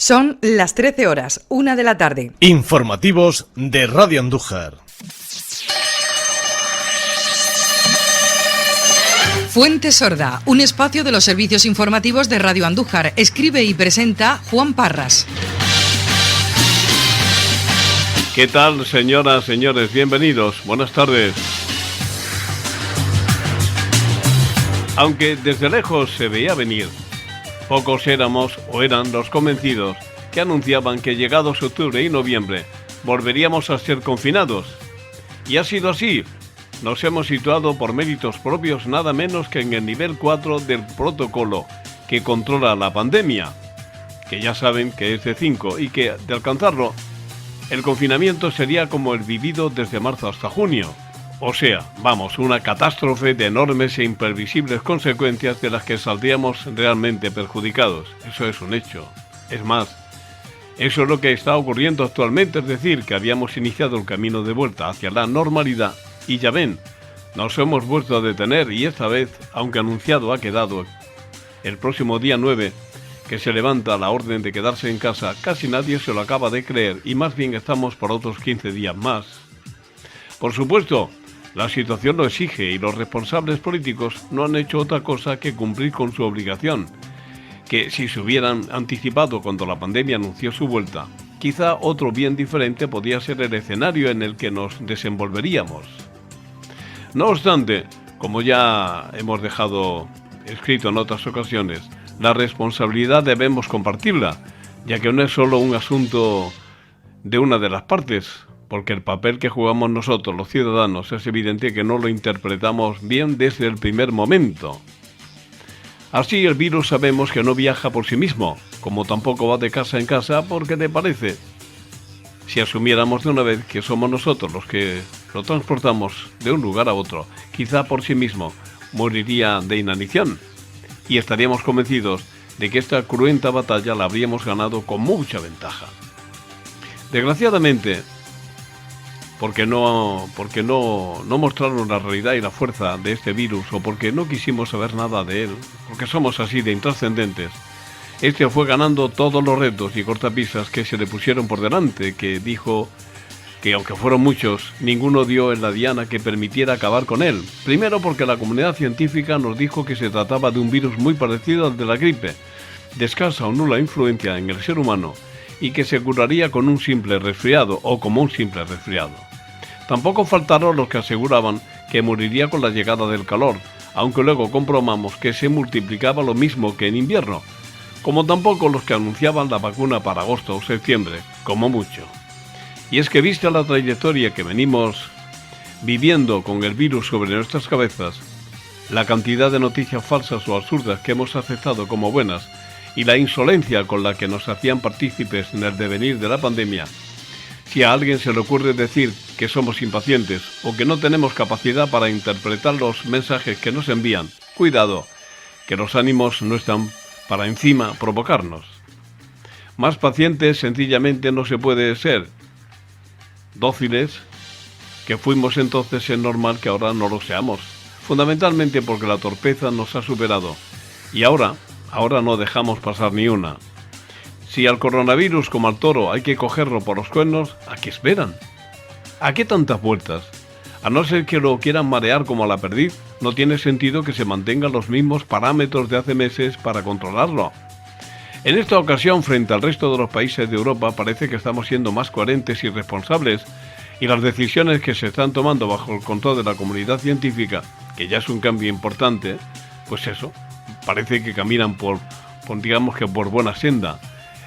Son las 13 horas, 1 de la tarde. Informativos de Radio Andújar. Fuente Sorda, un espacio de los servicios informativos de Radio Andújar. Escribe y presenta Juan Parras. ¿Qué tal, señoras, señores? Bienvenidos. Buenas tardes. Aunque desde lejos se veía venir, pocos éramos o eran los convencidos que anunciaban que llegados octubre y noviembre volveríamos a ser confinados. Y ha sido así. Nos hemos situado por méritos propios nada menos que en el nivel 4 del protocolo que controla la pandemia, que ya saben que es de 5 y que, de alcanzarlo, el confinamiento sería como el vivido desde marzo hasta junio. O sea, una catástrofe de enormes e imprevisibles consecuencias de las que saldríamos realmente perjudicados. Eso es un hecho. Es más, eso es lo que está ocurriendo actualmente, es decir, que habíamos iniciado el camino de vuelta hacia la normalidad y ya ven, nos hemos vuelto a detener y esta vez, aunque anunciado ha quedado el próximo día 9, que se levanta la orden de quedarse en casa, casi nadie se lo acaba de creer y más bien estamos por otros 15 días más. Por supuesto, la situación lo exige y los responsables políticos no han hecho otra cosa que cumplir con su obligación, que si se hubieran anticipado cuando la pandemia anunció su vuelta, quizá otro bien diferente podía ser el escenario en el que nos desenvolveríamos. No obstante, como ya hemos dejado escrito en otras ocasiones, la responsabilidad debemos compartirla, ya que no es solo un asunto de una de las partes, porque el papel que jugamos nosotros, los ciudadanos, es evidente que no lo interpretamos bien desde el primer momento. Así, el virus sabemos que no viaja por sí mismo, como tampoco va de casa en casa porque le parece. Si asumiéramos de una vez que somos nosotros los que lo transportamos de un lugar a otro, quizá por sí mismo moriría de inanición y estaríamos convencidos de que esta cruenta batalla la habríamos ganado con mucha ventaja. Desgraciadamente, porque no mostraron la realidad y la fuerza de este virus o porque no quisimos saber nada de él, porque somos así de intrascendentes, este fue ganando todos los retos y cortapisas que se le pusieron por delante, que dijo que aunque fueron muchos, ninguno dio en la diana que permitiera acabar con él. Primero porque la comunidad científica nos dijo que se trataba de un virus muy parecido al de la gripe, de escasa o nula influencia en el ser humano y que se curaría con un simple resfriado o como un simple resfriado. Tampoco faltaron los que aseguraban que moriría con la llegada del calor, aunque luego comprobamos que se multiplicaba lo mismo que en invierno, como tampoco los que anunciaban la vacuna para agosto o septiembre, como mucho. Y es que vista la trayectoria que venimos viviendo con el virus sobre nuestras cabezas, la cantidad de noticias falsas o absurdas que hemos aceptado como buenas y la insolencia con la que nos hacían partícipes en el devenir de la pandemia, si a alguien se le ocurre decir que somos impacientes o que no tenemos capacidad para interpretar los mensajes que nos envían, cuidado, que los ánimos no están para encima provocarnos. Más pacientes sencillamente no se puede ser. Dóciles que fuimos entonces es normal que ahora no lo seamos, fundamentalmente porque la torpeza nos ha superado y ahora no dejamos pasar ni una. Si al coronavirus como al toro hay que cogerlo por los cuernos, ¿a qué esperan? ¿A qué tantas vueltas? A no ser que lo quieran marear como a la perdiz, no tiene sentido que se mantengan los mismos parámetros de hace meses para controlarlo. En esta ocasión, frente al resto de los países de Europa, parece que estamos siendo más coherentes y responsables, y las decisiones que se están tomando bajo el control de la comunidad científica, que ya es un cambio importante, pues eso, parece que caminan por buena senda.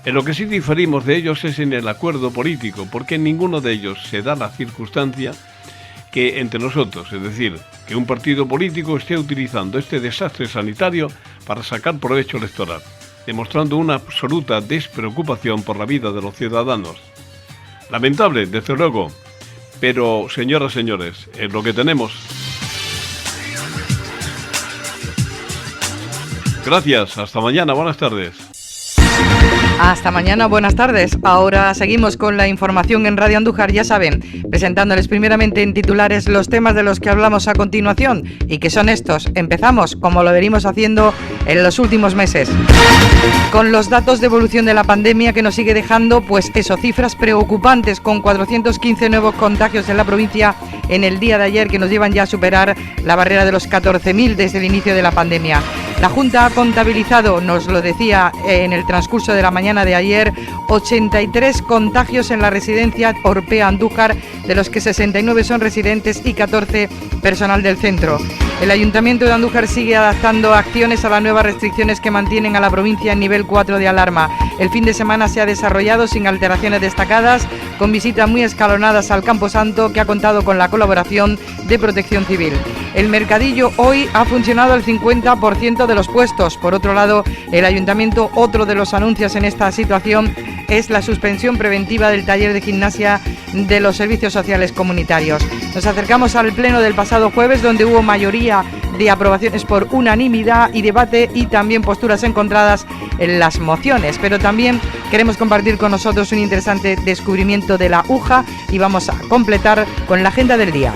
En lo que sí diferimos de ellos es en el acuerdo político, porque en ninguno de ellos se da la circunstancia que entre nosotros, es decir, que un partido político esté utilizando este desastre sanitario para sacar provecho electoral, demostrando una absoluta despreocupación por la vida de los ciudadanos. Lamentable, desde luego, pero señoras, señores, es lo que tenemos. Gracias, hasta mañana, buenas tardes. Hasta mañana, buenas tardes. Ahora seguimos con la información en Radio Andújar, ya saben, presentándoles primeramente en titulares los temas de los que hablamos a continuación y que son estos. Empezamos, como lo venimos haciendo en los últimos meses. Con los datos de evolución de la pandemia que nos sigue dejando, pues eso, cifras preocupantes, con 415 nuevos contagios en la provincia en el día de ayer, que nos llevan ya a superar la barrera de los 14.000 desde el inicio de la pandemia. La Junta ha contabilizado, nos lo decía en el transcurso de la mañana de ayer, 83 contagios en la residencia Orpea Andújar, de los que 69 son residentes y 14 personal del centro. El Ayuntamiento de Andújar sigue adaptando acciones a las nuevas restricciones que mantienen a la provincia en nivel 4 de alarma. El fin de semana se ha desarrollado sin alteraciones destacadas, con visitas muy escalonadas al Camposanto, que ha contado con la colaboración de Protección Civil. El mercadillo hoy ha funcionado al 50% de los puestos. Por otro lado, el Ayuntamiento, otro de los anuncios en esta situación, es la suspensión preventiva del taller de gimnasia de los servicios sociales comunitarios. Nos acercamos al pleno del pasado jueves, donde hubo mayoría de aprobaciones por unanimidad y debate, y también posturas encontradas en las mociones. Pero también queremos compartir con nosotros un interesante descubrimiento de la UJA y vamos a completar con la agenda del día.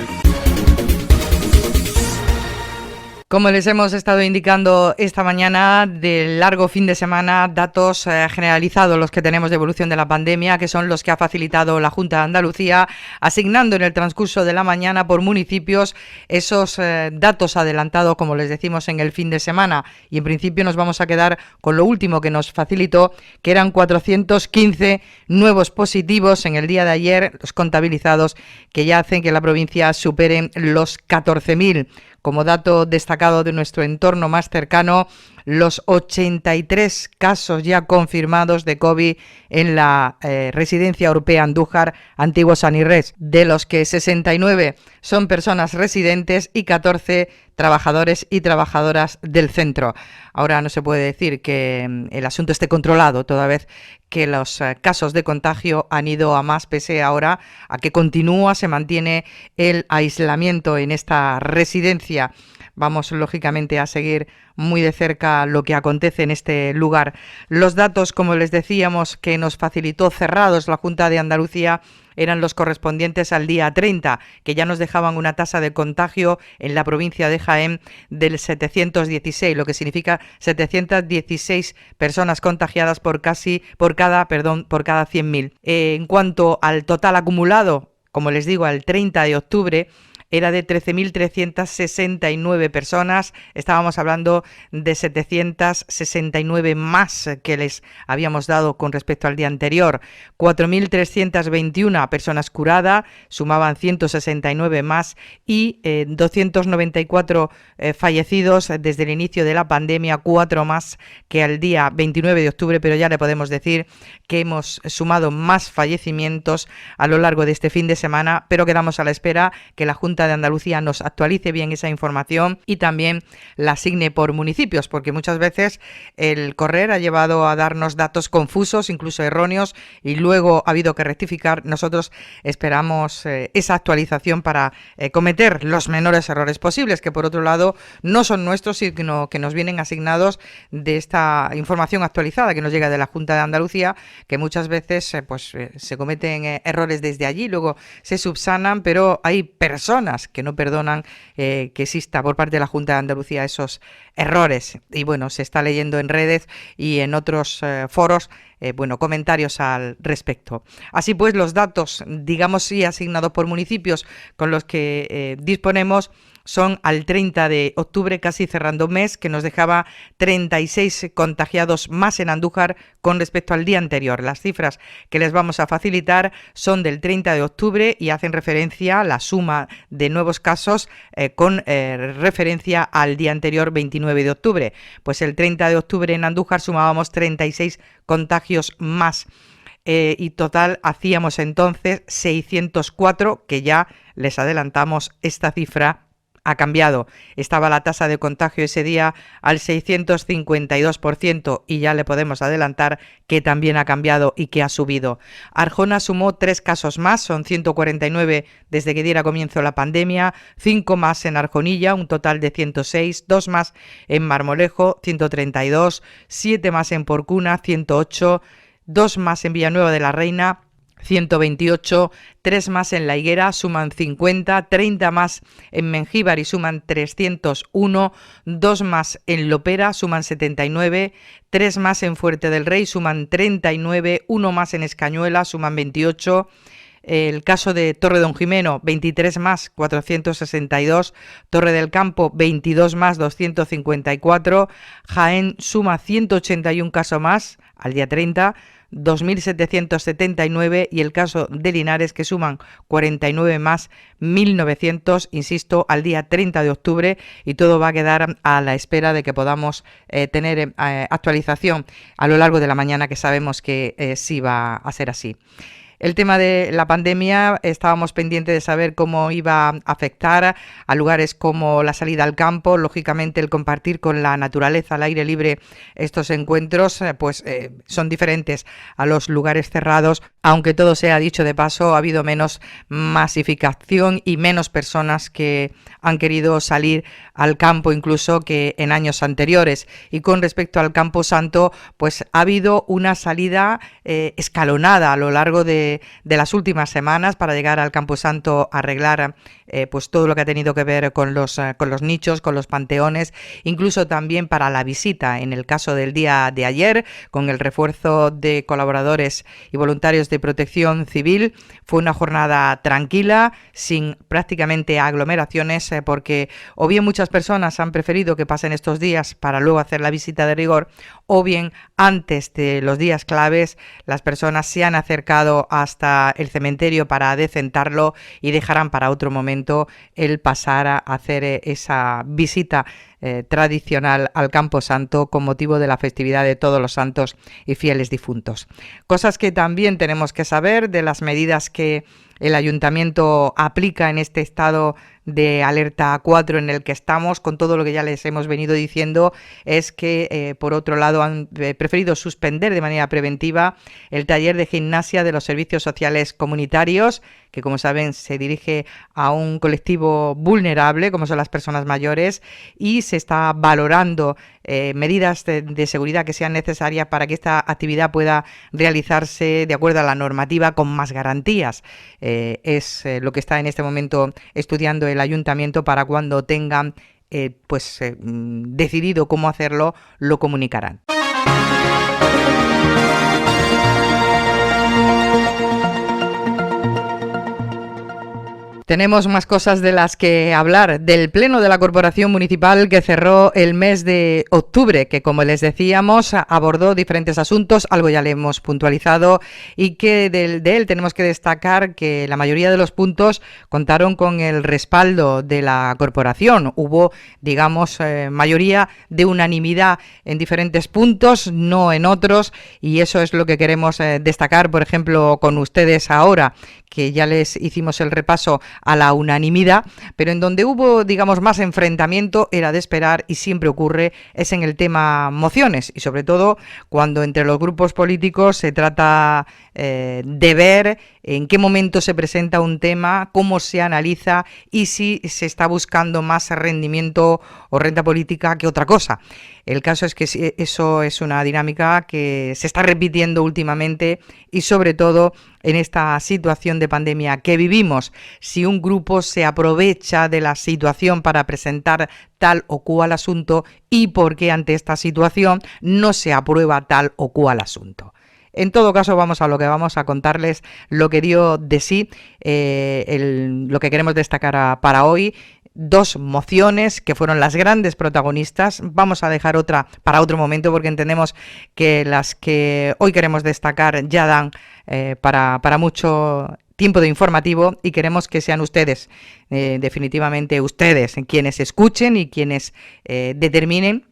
Como les hemos estado indicando esta mañana, del largo fin de semana, datos generalizados los que tenemos de evolución de la pandemia, que son los que ha facilitado la Junta de Andalucía, asignando en el transcurso de la mañana por municipios esos datos adelantados, como les decimos, en el fin de semana. Y en principio nos vamos a quedar con lo último que nos facilitó, que eran 415 nuevos positivos en el día de ayer, los contabilizados, que ya hacen que la provincia supere los 14.000. Como dato destacado de nuestro entorno más cercano, los 83 casos ya confirmados de COVID en la residencia Orpea Andújar, Antiguo Sanirres, de los que 69 son personas residentes y 14 trabajadores y trabajadoras del centro. Ahora no se puede decir que el asunto esté controlado, toda vez que los casos de contagio han ido a más, pese ahora a que se mantiene el aislamiento en esta residencia. Vamos, lógicamente, a seguir muy de cerca lo que acontece en este lugar. Los datos, como les decíamos, que nos facilitó cerrados la Junta de Andalucía, eran los correspondientes al día 30, que ya nos dejaban una tasa de contagio en la provincia de Jaén del 716, lo que significa 716 personas contagiadas por cada 100.000. En cuanto al total acumulado, como les digo, al 30 de octubre, era de 13.369 personas. Estábamos hablando de 769 más que les habíamos dado con respecto al día anterior. 4.321 personas curadas, sumaban 169 más, y 294 fallecidos desde el inicio de la pandemia, 4 más que al día 29 de octubre, pero ya le podemos decir que hemos sumado más fallecimientos a lo largo de este fin de semana, pero quedamos a la espera que la Junta de Andalucía nos actualice bien esa información y también la asigne por municipios, porque muchas veces el correr ha llevado a darnos datos confusos, incluso erróneos, y luego ha habido que rectificar. Nosotros esperamos esa actualización para cometer los menores errores posibles, que por otro lado no son nuestros, sino que nos vienen asignados de esta información actualizada que nos llega de la Junta de Andalucía, que muchas veces se cometen errores desde allí, luego se subsanan, pero hay personas que no perdonan que exista por parte de la Junta de Andalucía esos errores. Y bueno, se está leyendo en redes y en otros foros comentarios al respecto. Así pues, los datos, digamos, sí asignados por municipios con los que disponemos son al 30 de octubre, casi cerrando mes, que nos dejaba 36 contagiados más en Andújar con respecto al día anterior. Las cifras que les vamos a facilitar son del 30 de octubre y hacen referencia a la suma de nuevos casos con referencia al día anterior, 29 de octubre. Pues el 30 de octubre en Andújar sumábamos 36 contagios más. Y total hacíamos entonces 604, que ya les adelantamos esta cifra ha cambiado. Estaba la tasa de contagio ese día al 652% y ya le podemos adelantar que también ha cambiado y que ha subido. Arjona sumó 3 casos más, son 149 desde que diera comienzo la pandemia, 5 más en Arjonilla, un total de 106, 2 más en Marmolejo, 132, 7 más en Porcuna, 108, 2 más en Villanueva de la Reina, 128, 3 más en La Higuera, suman 50, 30 más en Mengíbar y suman 301, 2 más en Lopera, suman 79, 3 más en Fuerte del Rey, suman 39, 1 más en Escañuela, suman 28, el caso de Torre Don Jimeno, 23 más, 462, Torre del Campo, 22 más, 254, Jaén suma 181 casos más al día 30, 2.779, y el caso de Linares, que suman 49 más, 1.900, insisto, al día 30 de octubre, y todo va a quedar a la espera de que podamos tener actualización a lo largo de la mañana, que sabemos que sí va a ser así. El tema de la pandemia, estábamos pendientes de saber cómo iba a afectar a lugares como la salida al campo. Lógicamente, el compartir con la naturaleza al aire libre estos encuentros son diferentes a los lugares cerrados, aunque todo sea dicho de paso, ha habido menos masificación y menos personas que han querido salir al campo incluso que en años anteriores. Y con respecto al Campo Santo, pues ha habido una salida escalonada a lo largo de las últimas semanas para llegar al Campo Santo a arreglar pues todo lo que ha tenido que ver con los nichos, con los panteones, incluso también para la visita. En el caso del día de ayer, con el refuerzo de colaboradores y voluntarios de Protección Civil, fue una jornada tranquila, sin prácticamente aglomeraciones, porque o bien muchas personas han preferido que pasen estos días para luego hacer la visita de rigor, o bien antes de los días claves las personas se han acercado hasta el cementerio para decentarlo y dejarán para otro momento el pasar a hacer esa visita tradicional al Campo Santo con motivo de la festividad de Todos los Santos y Fieles Difuntos. Cosas que también tenemos que saber de las medidas que el Ayuntamiento aplica en este estado de alerta 4 en el que estamos, con todo lo que ya les hemos venido diciendo, es que por otro lado han preferido suspender de manera preventiva el taller de gimnasia de los servicios sociales comunitarios, que como saben se dirige a un colectivo vulnerable como son las personas mayores, y se está valorando medidas de seguridad que sean necesarias para que esta actividad pueda realizarse de acuerdo a la normativa con más garantías. Es lo que está en este momento estudiando el Ayuntamiento. Para cuando tengan decidido cómo hacerlo, lo comunicarán. Tenemos más cosas de las que hablar. Del Pleno de la Corporación Municipal que cerró el mes de octubre, que como les decíamos abordó diferentes asuntos, algo ya le hemos puntualizado, y que de él tenemos que destacar que la mayoría de los puntos contaron con el respaldo de la corporación. Hubo, digamos, mayoría de unanimidad en diferentes puntos, no en otros, y eso es lo que queremos destacar, por ejemplo, con ustedes ahora, que ya les hicimos el repaso a la unanimidad, pero en donde hubo, digamos, más enfrentamiento era de esperar, y siempre ocurre, es en el tema mociones, y sobre todo cuando entre los grupos políticos se trata de ver en qué momento se presenta un tema, cómo se analiza y si se está buscando más rendimiento o renta política que otra cosa. El caso es que eso es una dinámica que se está repitiendo últimamente, y sobre todo en esta situación de pandemia que vivimos. Si un grupo se aprovecha de la situación para presentar tal o cual asunto, y por qué ante esta situación no se aprueba tal o cual asunto. En todo caso, vamos a lo que vamos a contarles, lo que dio de sí, lo que queremos destacar para hoy. Dos mociones que fueron las grandes protagonistas. Vamos a dejar otra para otro momento, porque entendemos que las que hoy queremos destacar ya dan para mucho tiempo de informativo, y queremos que sean ustedes, definitivamente ustedes, quienes escuchen y quienes determinen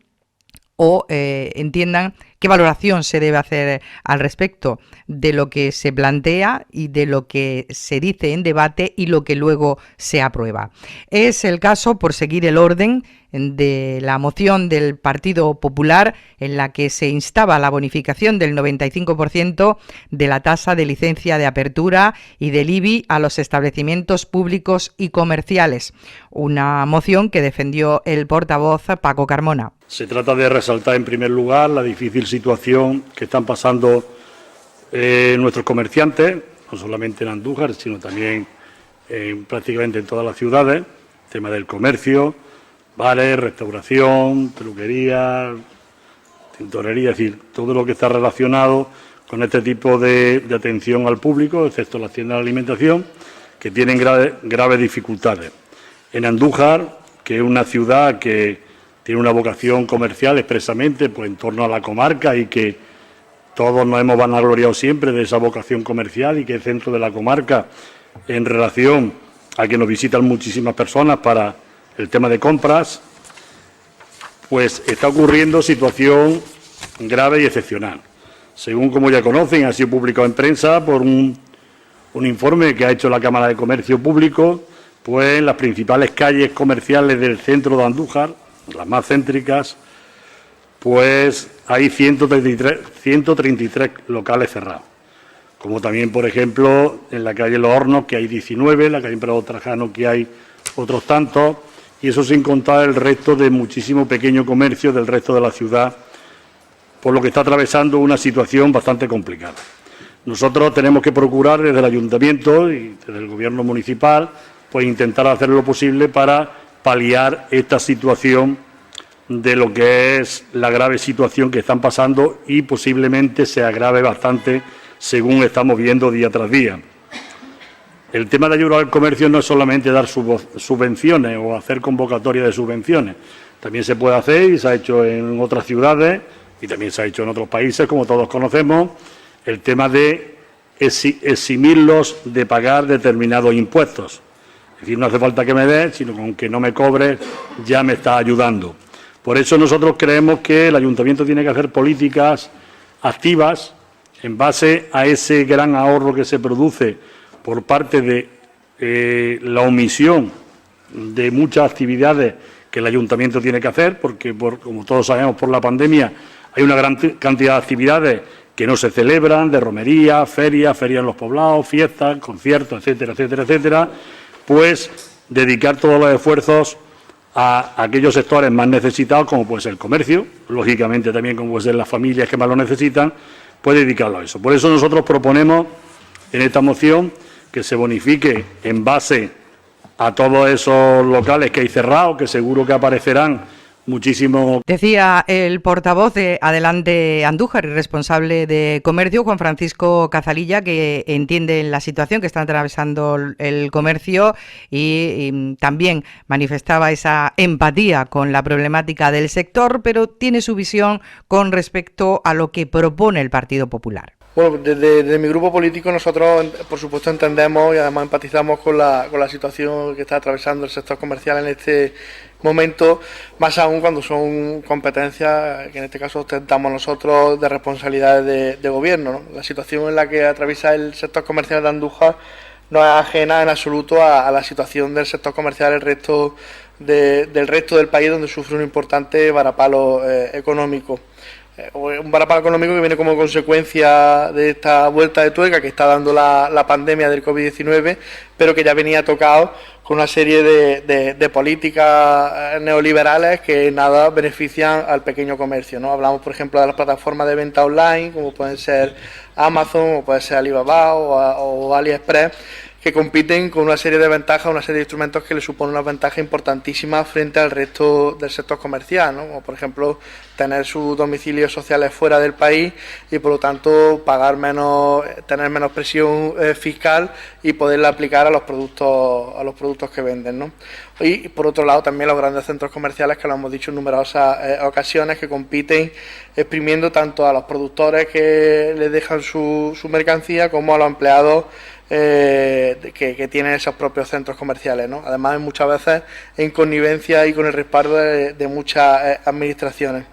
o entiendan qué valoración se debe hacer al respecto de lo que se plantea y de lo que se dice en debate y lo que luego se aprueba. Es el caso, por seguir el orden, de la moción del Partido Popular en la que se instaba la bonificación del 95% de la tasa de licencia de apertura y del IBI a los establecimientos públicos y comerciales. Una moción que defendió el portavoz Paco Carmona. Se trata de resaltar en primer lugar la difícil situación que están pasando nuestros comerciantes, no solamente en Andújar, sino también prácticamente en todas las ciudades, tema del comercio, bares, restauración, peluquería, tintorería, es decir, todo lo que está relacionado con este tipo de atención al público, excepto las tiendas de alimentación, que tienen graves dificultades. En Andújar, que es una ciudad que tiene una vocación comercial expresamente pues, en torno a la comarca y que todos nos hemos vanagloriado siempre de esa vocación comercial y que es centro de la comarca en relación a que nos visitan muchísimas personas para el tema de compras, pues está ocurriendo situación grave y excepcional. Según como ya conocen, ha sido publicado en prensa por un informe que ha hecho la Cámara de Comercio Público, pues en las principales calles comerciales del centro de Andújar, las más céntricas, pues hay 133 locales cerrados. Como también, por ejemplo, en la calle Los Hornos, que hay 19, en la calle Emperador Trajano, que hay otros tantos, y eso sin contar el resto de muchísimo pequeño comercio del resto de la ciudad, por lo que está atravesando una situación bastante complicada. Nosotros tenemos que procurar desde el Ayuntamiento y desde el Gobierno municipal, pues intentar hacer lo posible para paliar esta situación de lo que es la grave situación que están pasando y posiblemente se agrave bastante según estamos viendo día tras día. El tema de ayudar al comercio no es solamente dar subvenciones o hacer convocatoria de subvenciones. También se puede hacer, y se ha hecho en otras ciudades, y también se ha hecho en otros países, como todos conocemos, el tema de eximirlos de pagar determinados impuestos. Es decir, no hace falta que me des, sino con que no me cobres ya me está ayudando. Por eso nosotros creemos que el Ayuntamiento tiene que hacer políticas activas en base a ese gran ahorro que se produce por parte de la omisión de muchas actividades que el Ayuntamiento tiene que hacer, porque como todos sabemos por la pandemia hay una gran cantidad de actividades que no se celebran, de romería, ferias en los poblados, fiestas, conciertos, etcétera, etcétera, etcétera, pues dedicar todos los esfuerzos a aquellos sectores más necesitados, como puede ser el comercio, lógicamente también como puede ser las familias que más lo necesitan, pues dedicarlo a eso. Por eso nosotros proponemos en esta moción que se bonifique en base a todos esos locales que hay cerrados, que seguro que aparecerán muchísimo. Decía el portavoz de Adelante Andújar y responsable de comercio, Juan Francisco Cazalilla, que entiende la situación que está atravesando el comercio y también manifestaba esa empatía con la problemática del sector, pero tiene su visión con respecto a lo que propone el Partido Popular. Bueno, desde mi grupo político nosotros, por supuesto, entendemos y además empatizamos con la situación que está atravesando el sector comercial en este momento, más aún cuando son competencias que en este caso ostentamos nosotros de responsabilidades de gobierno, ¿no? La situación en la que atraviesa el sector comercial de Andújar no es ajena en absoluto a la situación del sector comercial del resto del país, donde sufre un importante varapalo económico. Un varapalo económico que viene como consecuencia de esta vuelta de tuerca que está dando la pandemia del COVID-19, pero que ya venía tocado con una serie de políticas neoliberales que nada benefician al pequeño comercio, ¿no? Hablamos, por ejemplo, de las plataformas de venta online, como pueden ser Amazon, o puede ser Alibaba o AliExpress, que compiten con una serie de ventajas, una serie de instrumentos que le suponen una ventaja importantísima frente al resto del sector comercial, ¿no? Como por ejemplo tener sus domicilios sociales fuera del país y por lo tanto pagar menos, tener menos presión fiscal y poderla aplicar a los productos que venden, ¿no? Y por otro lado también los grandes centros comerciales, que lo hemos dicho en numerosas ocasiones, que compiten exprimiendo tanto a los productores que les dejan su mercancía como a los empleados que tienen esos propios centros comerciales, ¿no? Además, muchas veces en connivencia y con el respaldo de muchas administraciones.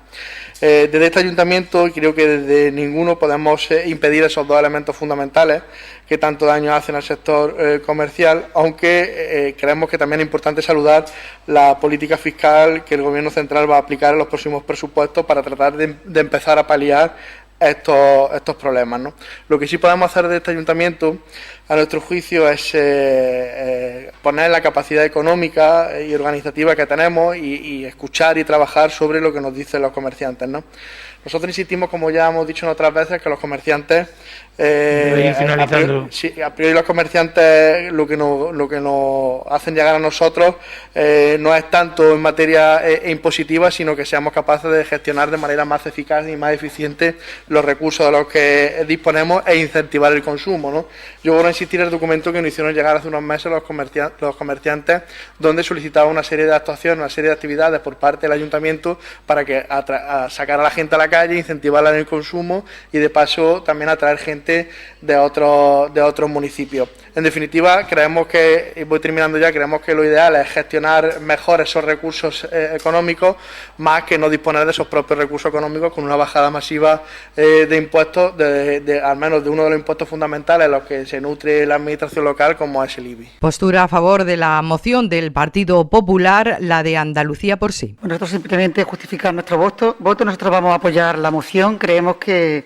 Desde este ayuntamiento, y creo que desde ninguno podemos impedir esos dos elementos fundamentales que tanto daño hacen al sector comercial, aunque creemos que también es importante saludar la política fiscal que el Gobierno central va a aplicar en los próximos presupuestos para tratar de empezar a paliar estos problemas, ¿no? Lo que sí podemos hacer de este ayuntamiento, a nuestro juicio es poner la capacidad económica y organizativa que tenemos y escuchar y trabajar sobre lo que nos dicen los comerciantes, ¿no? Nosotros insistimos, como ya hemos dicho en otras veces, que los comerciantes, a priori los comerciantes lo que nos hacen llegar a nosotros no es tanto en materia impositiva, sino que seamos capaces de gestionar de manera más eficaz y más eficiente los recursos de los que disponemos e incentivar el consumo, ¿no? Yo vuelvo a insistir en el documento que nos hicieron llegar hace unos meses los comerciantes, donde solicitaba una serie de actuaciones, una serie de actividades por parte del ayuntamiento para que sacar a la gente a la calle, incentivarla en el consumo y de paso también atraer gente de otros municipios. En definitiva, creemos que, y voy terminando ya, creemos que lo ideal es gestionar mejor esos recursos económicos más que no disponer de esos propios recursos económicos con una bajada masiva de impuestos, al menos de uno de los impuestos fundamentales en los que se nutre la administración local, como es el IBI. Postura a favor de la moción del Partido Popular, la de Andalucía por sí. Nosotros simplemente justificar nuestro voto. Nosotros vamos a apoyar la moción. Creemos que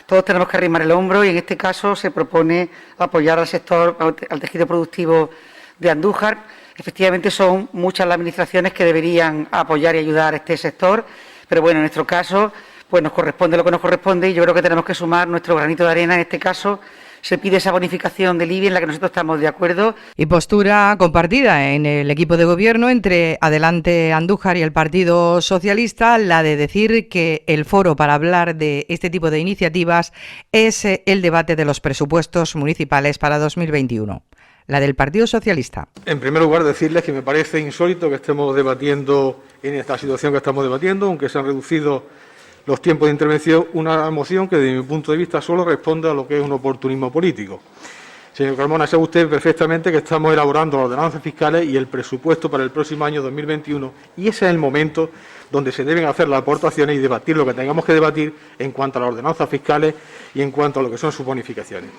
todos tenemos que arrimar el hombro y en este caso se propone apoyar al sector, al tejido productivo de Andújar. Efectivamente son muchas las administraciones que deberían apoyar y ayudar a este sector, pero bueno, en nuestro caso pues nos corresponde lo que nos corresponde y yo creo que tenemos que sumar nuestro granito de arena. En este caso se pide esa bonificación del IBI en la que nosotros estamos de acuerdo. Y postura compartida en el equipo de gobierno entre Adelante Andújar y el Partido Socialista, la de decir que el foro para hablar de este tipo de iniciativas es el debate de los presupuestos municipales para 2021. La del Partido Socialista. En primer lugar, decirles que me parece insólito que estemos debatiendo en esta situación que estamos debatiendo, aunque se han reducido los tiempos de intervención, una moción que desde mi punto de vista solo responde a lo que es un oportunismo político. Señor Carmona, sabe usted perfectamente que estamos elaborando las ordenanzas fiscales y el presupuesto para el próximo año 2021 y ese es el momento donde se deben hacer las aportaciones y debatir lo que tengamos que debatir en cuanto a las ordenanzas fiscales y en cuanto a lo que son sus bonificaciones.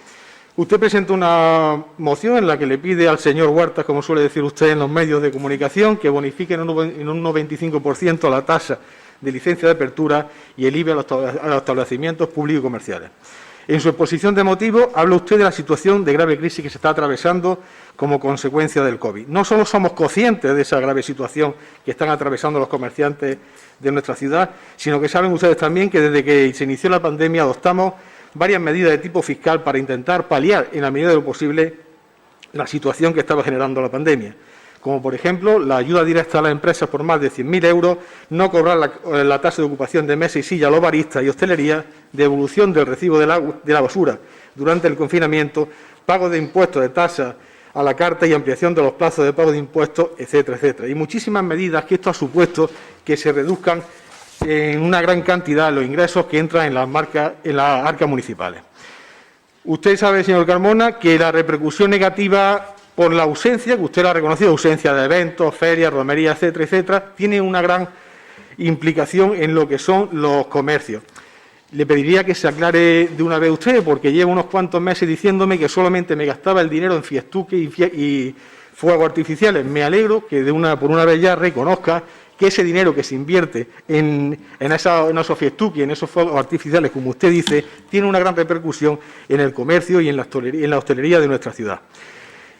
Usted presenta una moción en la que le pide al señor Huertas, como suele decir usted en los medios de comunicación, que bonifiquen en un 95% la tasa de licencia de apertura y el IBI a los establecimientos públicos y comerciales. En su exposición de motivos habla usted de la situación de grave crisis que se está atravesando como consecuencia del COVID. No solo somos conscientes de esa grave situación que están atravesando los comerciantes de nuestra ciudad, sino que saben ustedes también que desde que se inició la pandemia adoptamos varias medidas de tipo fiscal para intentar paliar en la medida de lo posible la situación que estaba generando la pandemia, como por ejemplo la ayuda directa a las empresas por más de 100.000 euros, no cobrar la tasa de ocupación de mesa y silla a los baristas y hostelería, devolución del recibo de la basura durante el confinamiento, pago de impuestos de tasa a la carta y ampliación de los plazos de pago de impuestos, etcétera, etcétera. Y muchísimas medidas que esto ha supuesto que se reduzcan en una gran cantidad los ingresos que entran en las arcas municipales. Usted sabe, señor Carmona, que la repercusión negativa por la ausencia, que usted la ha reconocido, ausencia de eventos, ferias, romerías, etcétera, etcétera, tiene una gran implicación en lo que son los comercios. Le pediría que se aclare de una vez usted, porque lleva unos cuantos meses diciéndome que solamente me gastaba el dinero en fiestuques y fuegos artificiales. Me alegro que por una vez ya reconozca que ese dinero que se invierte en esos fiestuques y en esos fuegos artificiales, como usted dice, tiene una gran repercusión en el comercio y en la hostelería de nuestra ciudad.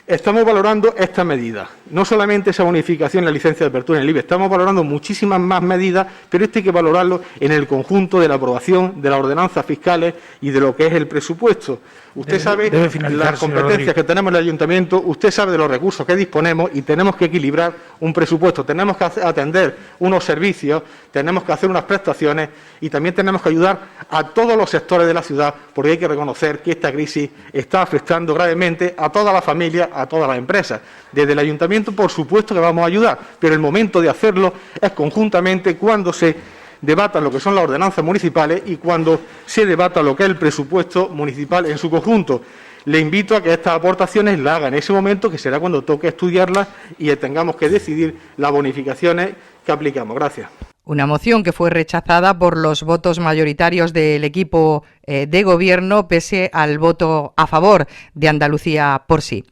Estamos valorando esta medida, no solamente esa bonificación en la licencia de apertura en el IBI, estamos valorando muchísimas más medidas, pero esto hay que valorarlo en el conjunto de la aprobación de las ordenanzas fiscales y de lo que es el presupuesto. Usted sabe las competencias que tenemos en el ayuntamiento, usted sabe de los recursos que disponemos y tenemos que equilibrar un presupuesto, tenemos que atender unos servicios, tenemos que hacer unas prestaciones y también tenemos que ayudar a todos los sectores de la ciudad, porque hay que reconocer que esta crisis está afectando gravemente a toda la familia, a todas las empresas. Desde el ayuntamiento, por supuesto que vamos a ayudar, pero el momento de hacerlo es conjuntamente cuando se debatan lo que son las ordenanzas municipales y cuando se debata lo que es el presupuesto municipal en su conjunto. Le invito a que estas aportaciones las haga en ese momento, que será cuando toque estudiarlas y tengamos que decidir las bonificaciones que aplicamos. Gracias. Una moción que fue rechazada por los votos mayoritarios del equipo de gobierno, pese al voto a favor de Andalucía por sí.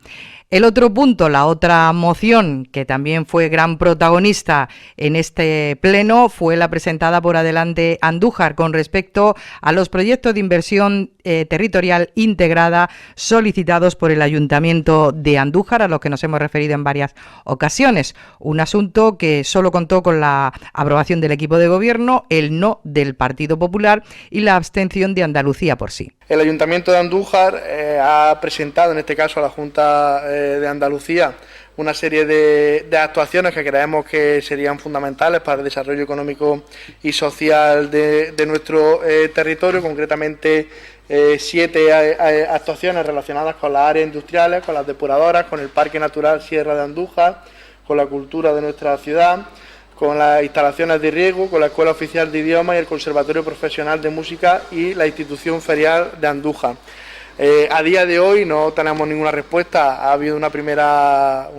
El otro punto, la otra moción que también fue gran protagonista en este pleno, fue la presentada por Adelante Andújar con respecto a los proyectos de inversión territorial integrada solicitados por el Ayuntamiento de Andújar, a los que nos hemos referido en varias ocasiones. Un asunto que solo contó con la aprobación del equipo de gobierno, el no del Partido Popular y la abstención de Andalucía por sí. El Ayuntamiento de Andújar ha presentado, en este caso a la Junta de Andalucía, una serie de actuaciones que creemos que serían fundamentales para el desarrollo económico y social de nuestro territorio, concretamente 7 actuaciones relacionadas con las áreas industriales, con las depuradoras, con el Parque Natural Sierra de Andújar, con la cultura de nuestra ciudad, con las instalaciones de riego, con la Escuela Oficial de Idiomas y el Conservatorio Profesional de Música y la Institución Ferial de Andújar. A día de hoy no tenemos ninguna respuesta. Ha habido una primera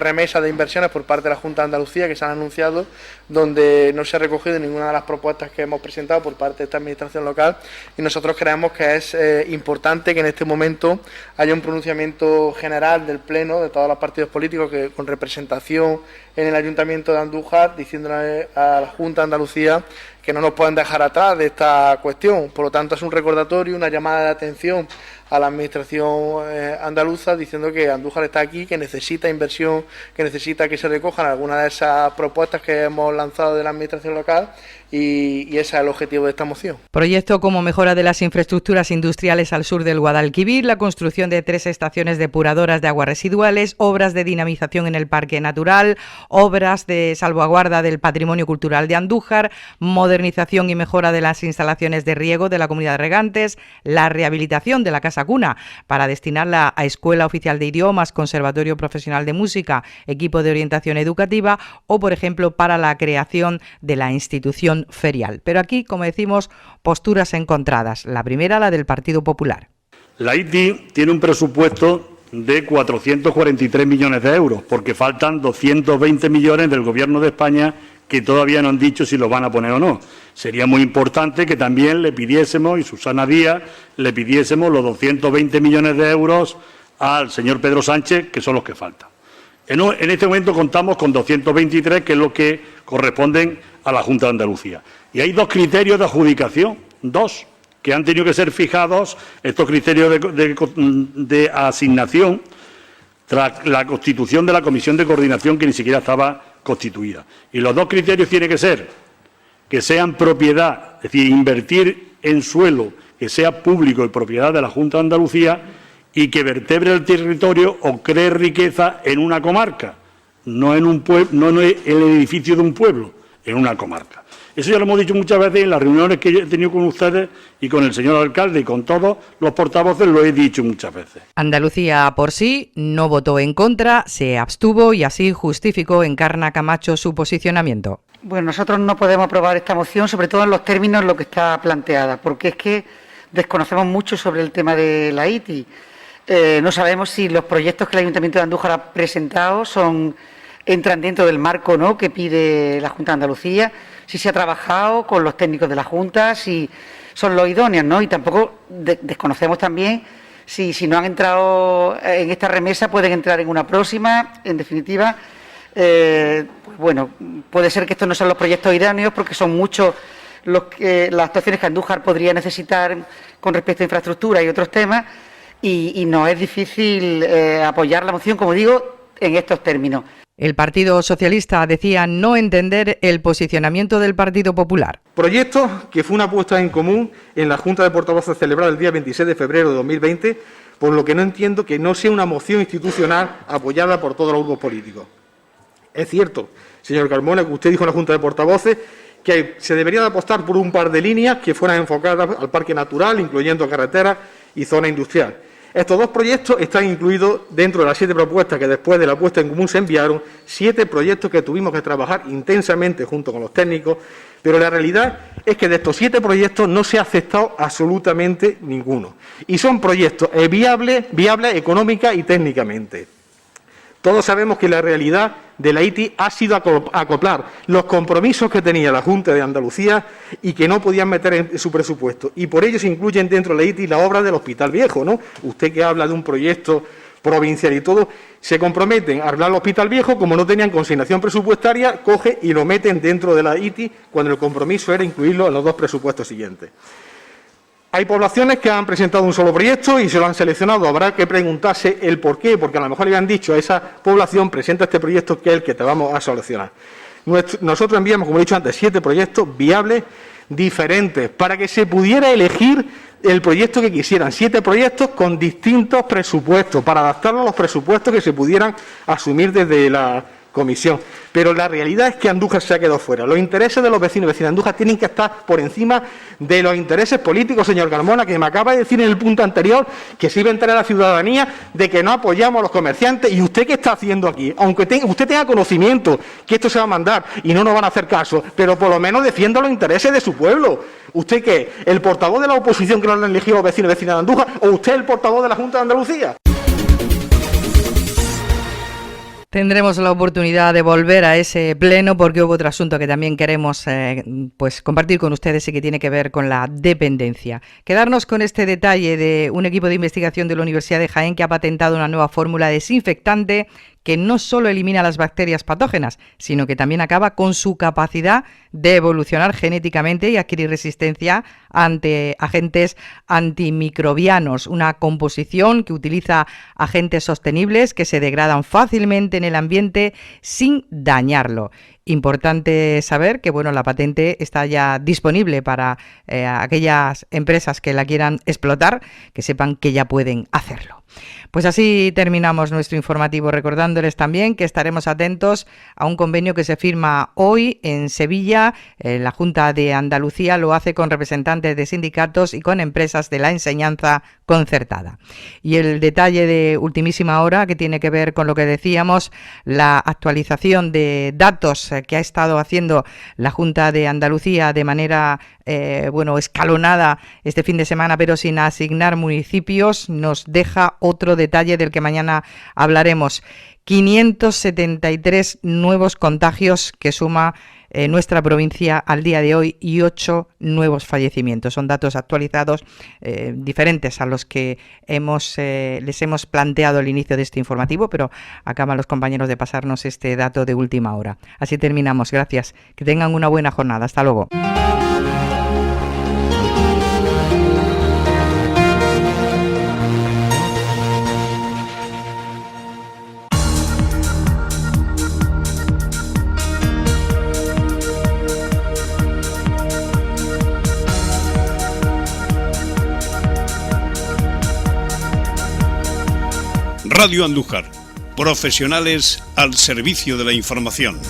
remesa de inversiones por parte de la Junta de Andalucía que se han anunciado, donde no se ha recogido ninguna de las propuestas que hemos presentado por parte de esta administración local, y nosotros creemos que es importante que en este momento haya un pronunciamiento general del Pleno de todos los partidos políticos que, con representación en el Ayuntamiento de Andújar, diciéndole a la Junta de Andalucía que no nos pueden dejar atrás de esta cuestión. Por lo tanto, es un recordatorio, una llamada de atención a la administración andaluza, diciendo que Andújar está aquí, que necesita inversión, que necesita que se recojan algunas de esas propuestas que hemos lanzado de la administración local, y ese es el objetivo de esta moción. Proyecto como mejora de las infraestructuras industriales al sur del Guadalquivir, la construcción de 3 estaciones depuradoras de aguas residuales, obras de dinamización en el Parque Natural, obras de salvaguarda del patrimonio cultural de Andújar, modernización y mejora de las instalaciones de riego de la comunidad de regantes, la rehabilitación de la Casa Cuna para destinarla a Escuela Oficial de Idiomas, Conservatorio Profesional de Música, equipo de orientación educativa, o por ejemplo para la creación de la institución ferial. Pero aquí, como decimos, posturas encontradas. La primera, la del Partido Popular. La ITI tiene un presupuesto de 443 millones de euros, porque faltan 220 millones del Gobierno de España que todavía no han dicho si los van a poner o no. Sería muy importante que también le pidiésemos, y Susana Díaz, le pidiésemos los 220 millones de euros al señor Pedro Sánchez, que son los que faltan. En este momento contamos con 223, que es lo que corresponden a la Junta de Andalucía. Y hay 2 criterios de adjudicación, 2, que han tenido que ser fijados, estos criterios de asignación, tras la constitución de la Comisión de Coordinación, que ni siquiera estaba constituida. Y los 2 criterios tienen que ser que sean propiedad, es decir, invertir en suelo que sea público y propiedad de la Junta de Andalucía, y que vertebre el territorio o cree riqueza en una comarca, no en un pueblo, no en el edificio de un pueblo, en una comarca. Eso ya lo hemos dicho muchas veces en las reuniones que he tenido con ustedes y con el señor alcalde y con todos los portavoces, lo he dicho muchas veces. Andalucía por sí no votó en contra, se abstuvo y así justificó Encarna Camacho su posicionamiento. Bueno, nosotros no podemos aprobar esta moción, sobre todo en los términos en los que está planteada, porque es que desconocemos mucho sobre el tema de la ITI. No sabemos si los proyectos que el Ayuntamiento de Andújar ha presentado entran dentro del marco, ¿no?, que pide la Junta de Andalucía, si se ha trabajado con los técnicos de la Junta, si son los idóneos, ¿no? Y tampoco desconocemos también si no han entrado en esta remesa, pueden entrar en una próxima. En definitiva, bueno, puede ser que estos no sean los proyectos idóneos, porque son muchos las actuaciones que Andújar podría necesitar con respecto a infraestructura y otros temas, y no es difícil apoyar la moción, como digo, en estos términos. El Partido Socialista decía no entender el posicionamiento del Partido Popular. Proyecto que fue una puesta en común en la Junta de Portavoces celebrada el día 26 de febrero de 2020, por lo que no entiendo que no sea una moción institucional apoyada por todos los grupos políticos. Es cierto, señor Carmona, que usted dijo en la Junta de Portavoces que se debería de apostar por un par de líneas que fueran enfocadas al parque natural, incluyendo carreteras y zona industrial. Estos 2 proyectos están incluidos dentro de las 7 propuestas que después de la puesta en común se enviaron, 7 proyectos que tuvimos que trabajar intensamente junto con los técnicos, pero la realidad es que de estos 7 proyectos no se ha aceptado absolutamente ninguno. Y son proyectos viables económica y técnicamente. Todos sabemos que la realidad de la ITI ha sido acoplar los compromisos que tenía la Junta de Andalucía y que no podían meter en su presupuesto. Y por ello se incluyen dentro de la ITI la obra del Hospital Viejo, ¿no? Usted que habla de un proyecto provincial y todo, se comprometen a arreglar el Hospital Viejo, como no tenían consignación presupuestaria, coge y lo meten dentro de la ITI, cuando el compromiso era incluirlo en los 2 presupuestos siguientes. Hay poblaciones que han presentado un solo proyecto y se lo han seleccionado. Habrá que preguntarse el por qué, porque a lo mejor le han dicho a esa población, presenta este proyecto que es el que te vamos a solucionar. Nosotros enviamos, como he dicho antes, 7 proyectos viables, diferentes, para que se pudiera elegir el proyecto que quisieran. 7 proyectos con distintos presupuestos, para adaptarlo a los presupuestos que se pudieran asumir desde la comisión. Pero la realidad es que Andújar se ha quedado fuera. Los intereses de los vecinos y vecinas de Andújar tienen que estar por encima de los intereses políticos, señor Carmona, que me acaba de decir en el punto anterior que se iba a enterar a la ciudadanía de que no apoyamos a los comerciantes. ¿Y usted qué está haciendo aquí? Aunque usted tenga conocimiento que esto se va a mandar y no nos van a hacer caso, pero por lo menos defienda los intereses de su pueblo. ¿Usted qué? ¿El portavoz de la oposición que lo han elegido los vecinos y vecinas de Andújar? ¿O usted el portavoz de la Junta de Andalucía? Tendremos la oportunidad de volver a ese pleno porque hubo otro asunto que también queremos pues compartir con ustedes y que tiene que ver con la dependencia. Quedarnos con este detalle de un equipo de investigación de la Universidad de Jaén que ha patentado una nueva fórmula desinfectante que no solo elimina las bacterias patógenas, sino que también acaba con su capacidad de evolucionar genéticamente y adquirir resistencia ante agentes antimicrobianos. Una composición que utiliza agentes sostenibles que se degradan fácilmente en el ambiente sin dañarlo. Importante saber que la patente está ya disponible para aquellas empresas que la quieran explotar, que sepan que ya pueden hacerlo. Pues así terminamos nuestro informativo, recordándoles también que estaremos atentos a un convenio que se firma hoy en Sevilla. La Junta de Andalucía lo hace con representantes de sindicatos y con empresas de la enseñanza concertada. Y el detalle de ultimísima hora, que tiene que ver con lo que decíamos, la actualización de datos que ha estado haciendo la Junta de Andalucía de manera escalonada este fin de semana, pero sin asignar municipios, nos deja otro detalle del que mañana hablaremos. 573 nuevos contagios que suma nuestra provincia al día de hoy y 8 nuevos fallecimientos. Son datos actualizados diferentes a los que les hemos planteado al inicio de este informativo, pero acaban los compañeros de pasarnos este dato de última hora. Así terminamos. Gracias. Que tengan una buena jornada. Hasta luego. Radio Andújar, profesionales al servicio de la información.